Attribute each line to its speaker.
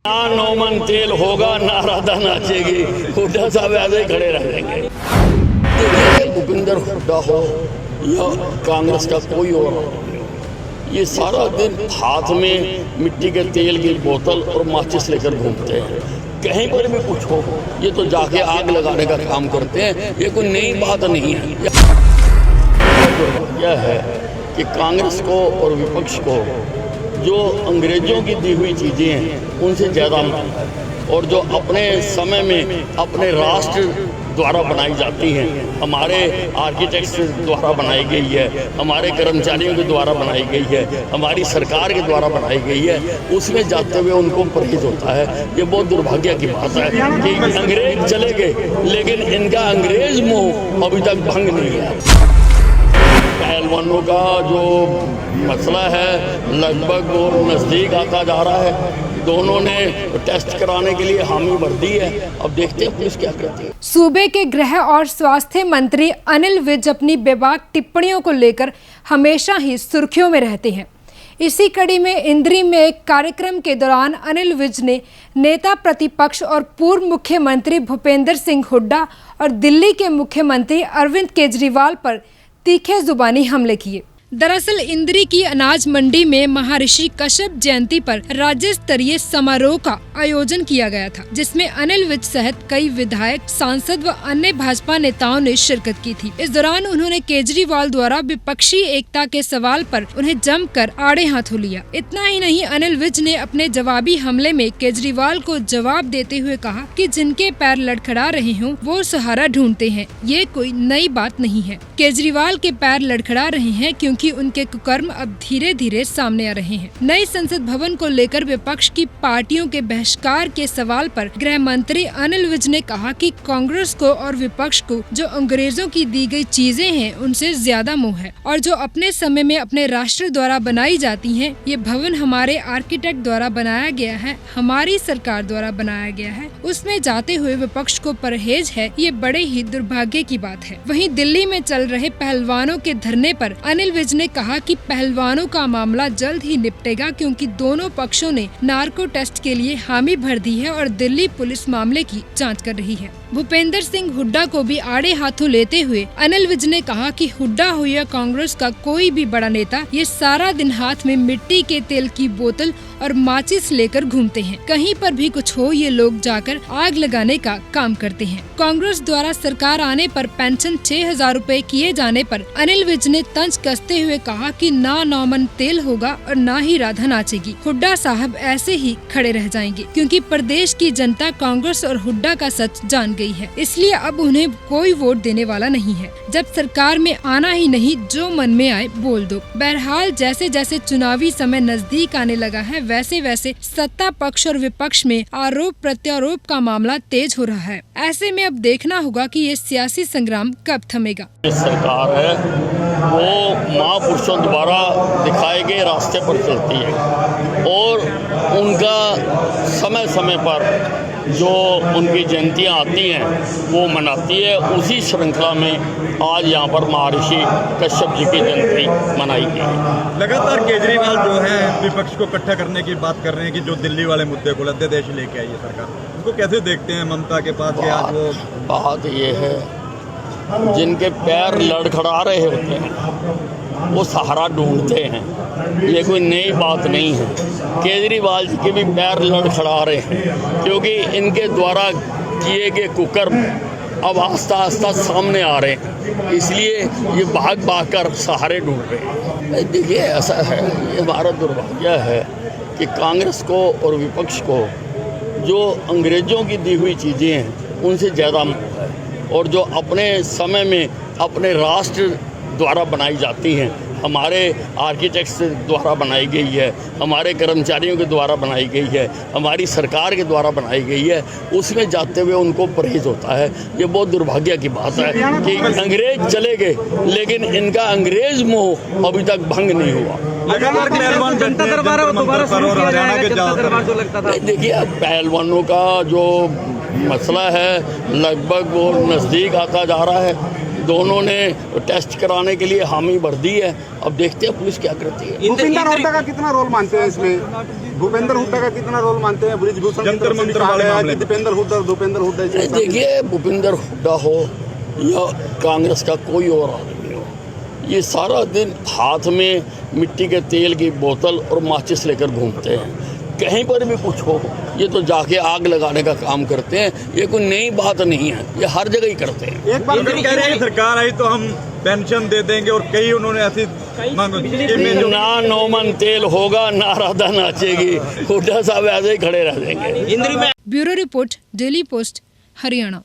Speaker 1: ना नौमन तेल होगा ना राधा नाचेगी, हुड्डा साहब ऐसे ही खड़े रह जाएंगे। देखिए भूपेंद्र हुड्डा हो या कांग्रेस का कोई और हो, ये सारा दिन हाथ में मिट्टी के तेल की बोतल और माचिस लेकर घूमते हैं। कहीं पर भी कुछ हो ये तो जाके आग लगाने का काम करते हैं। ये कोई नई बात नहीं है। यह है कि कांग्रेस को और विपक्ष को जो अंग्रेजों की दी हुई चीज़ें हैं उनसे ज़्यादा और जो अपने समय में अपने राष्ट्र द्वारा बनाई जाती हैं, हमारे आर्किटेक्ट्स द्वारा बनाई गई है, हमारे कर्मचारियों के द्वारा बनाई गई है, हमारी सरकार के द्वारा बनाई गई है, उसमें जाते हुए उनको परहेज होता है। ये बहुत दुर्भाग्य की बात है कि अंग्रेज चले गए लेकिन इनका अंग्रेज मोह अभी तक भंग नहीं हुआ। पहलवानों का जो मसला है लगभग वो नज़दीक आता जा रहा है। दोनों ने टेस्ट कराने के लिए हामी भर दी है। अब देखते हैं पुलिस क्या करती है।
Speaker 2: सूबे के गृह और स्वास्थ्य मंत्री अनिल विज अपनी बेबाक टिप्पणियों को लेकर हमेशा ही सुर्खियों में रहते हैं। इसी कड़ी में इंद्री में एक कार्यक्रम के दौरान अनिल विज ने नेता प्रतिपक्ष और पूर्व मुख्यमंत्री भूपेंद्र सिंह हुड्डा और दिल्ली के मुख्यमंत्री अरविंद केजरीवाल पर तीखे जुबानी हमले किए। दरअसल इंद्री की अनाज मंडी में महर्षि कश्यप जयंती पर राज्य स्तरीय समारोह का आयोजन किया गया था, जिसमें अनिल विज सहित कई विधायक, सांसद व अन्य भाजपा नेताओं ने शिरकत की थी। इस दौरान उन्होंने केजरीवाल द्वारा विपक्षी एकता के सवाल पर उन्हें जमकर आड़े हाथों लिया। इतना ही नहीं, अनिल विज ने अपने जवाबी हमले में केजरीवाल को जवाब देते हुए कहा कि जिनके पैर लड़खड़ा रहे हों वो सहारा ढूंढते हैं, ये कोई नई बात नहीं है। केजरीवाल के पैर लड़खड़ा रहे हैं क्योंकि उनके कुकर्म अब धीरे धीरे सामने आ रहे हैं। नए संसद भवन को लेकर विपक्ष की पार्टियों के बहिष्कार के सवाल पर गृह मंत्री अनिल विज ने कहा कि कांग्रेस को और विपक्ष को जो अंग्रेजों की दी गई चीजें हैं उनसे ज्यादा मोह है, और जो अपने समय में अपने राष्ट्र द्वारा बनाई जाती हैं, ये भवन हमारे आर्किटेक्ट द्वारा बनाया गया है, हमारी सरकार द्वारा बनाया गया है, उसमें जाते हुए विपक्ष को परहेज है, ये बड़े ही दुर्भाग्य की बात है। वहीं दिल्ली में चल रहे पहलवानों के धरने पर अनिल विज ने कहा कि पहलवानों का मामला जल्द ही निपटेगा क्योंकि दोनों पक्षों ने नार्को टेस्ट के लिए हामी भर दी है और दिल्ली पुलिस मामले की जांच कर रही है। भूपेंद्र सिंह हुड्डा को भी आड़े हाथों लेते हुए अनिल विज ने कहा कि हुड्डा हो या कांग्रेस का कोई भी बड़ा नेता, ये सारा दिन हाथ में मिट्टी के तेल की बोतल और माचिस लेकर घूमते हैं। कहीं पर भी कुछ हो ये लोग जाकर आग लगाने का काम करते हैं। कांग्रेस द्वारा सरकार आने पर पेंशन 6,000 रुपए किए जाने पर अनिल विज ने तंज कसते हुए कहा कि ना नौमन तेल होगा और ना ही राधा नाचेगी। हुड्डा साहब ऐसे ही खड़े रह जाएंगे क्योंकि प्रदेश की जनता कांग्रेस और हुड्डा का सच जान गई है, इसलिए अब उन्हें कोई वोट देने वाला नहीं है। जब सरकार में आना ही नहीं, जो मन में आए बोल दो। बहरहाल जैसे जैसे चुनावी समय नजदीक आने लगा है वैसे वैसे सत्ता पक्ष और विपक्ष में आरोप प्रत्यारोप का मामला तेज हो रहा है। ऐसे में अब देखना होगा कि ये सियासी संग्राम कब थमेगा।
Speaker 1: सरकार है वो महापुरुषों द्वारा दिखाए गए रास्ते पर चलती है और उनका समय समय पर जो उनकी जयंतियाँ आती हैं वो मनाती है। उसी श्रृंखला में आज यहाँ पर महर्षि कश्यप जी की जयंती मनाई गई है।
Speaker 3: लगातार केजरीवाल जो है विपक्ष को इकट्ठा करने की बात कर रहे हैं कि जो दिल्ली वाले मुद्दे को अध्यादेश लेके आई है सरकार, उसको कैसे देखते हैं ममता के पास? आज वो
Speaker 1: बात ये है, जिनके पैर लड़खड़ा रहे होते हैं वो सहारा ढूंढते हैं, ये कोई नई बात नहीं है। केजरीवाल जी के भी पैर लड़खड़ा रहे हैं क्योंकि इनके द्वारा किए गए कुकर्म अब आस्ता आस्ता सामने आ रहे हैं, इसलिए ये भाग भाग कर सहारे ढूंढ रहे हैं। देखिए ऐसा है, ये हमारा दुर्भाग्य है कि कांग्रेस को और विपक्ष को जो अंग्रेजों की दी हुई चीज़ें हैं उनसे ज़्यादा है और जो अपने समय में अपने राष्ट्र द्वारा बनाई जाती हैं, हमारे आर्किटेक्ट्स द्वारा बनाई गई है, हमारे कर्मचारियों के द्वारा बनाई गई है, हमारी सरकार के द्वारा बनाई गई है, उसमें जाते हुए उनको परहेज होता है। ये बहुत दुर्भाग्य की बात है कि अंग्रेज चले गए लेकिन इनका अंग्रेज मोह अभी तक भंग नहीं हुआ।
Speaker 3: जनता दरबार दोबारा शुरू किया जाएगा, जनता दरबार जो लगता था।
Speaker 1: देखिए पहलवानों का जो मसला है लगभग वो नज़दीक आता जा रहा है। दोनों ने टेस्ट कराने के लिए हामी भर दी है। अब देखते हैं पुलिस क्या करती है।
Speaker 4: भूपेंद्र हुड्डा का कितना रोल मानते हैं इसमें? भूपेंद्र हुड्डा का कितना रोल मानते हैं? ब्रिजभूषण की
Speaker 3: जंतर
Speaker 4: तरफ से भी
Speaker 3: मंतर
Speaker 4: कहा
Speaker 3: वाले
Speaker 4: गया है
Speaker 3: मामले
Speaker 4: कि
Speaker 3: में।
Speaker 4: भूपेंद्र हुड्डा
Speaker 1: नहीं, देखिए भूपेंद्र हुड्डा हो या कांग्रेस का कोई और आदमी हो, ये सारा दिन हाथ में मिट्टी के तेल की बोतल और माचिस लेकर घूमते हैं। कहीं पर भी कुछ हो ये तो जाके आग लगाने का काम करते हैं। ये कोई नई बात नहीं है, ये हर जगह ही करते हैं।
Speaker 4: एक बार
Speaker 3: अगर कह रहे हैं कि सरकार आई तो हम पेंशन दे देंगे और कई उन्होंने ऐसी मांग
Speaker 1: ना नौमन तेल होगा ना राधा नाचेगी, हुड्डा साहब ऐसे ही खड़े रह जाएंगे।
Speaker 2: Bureau report, daily post, Haryana.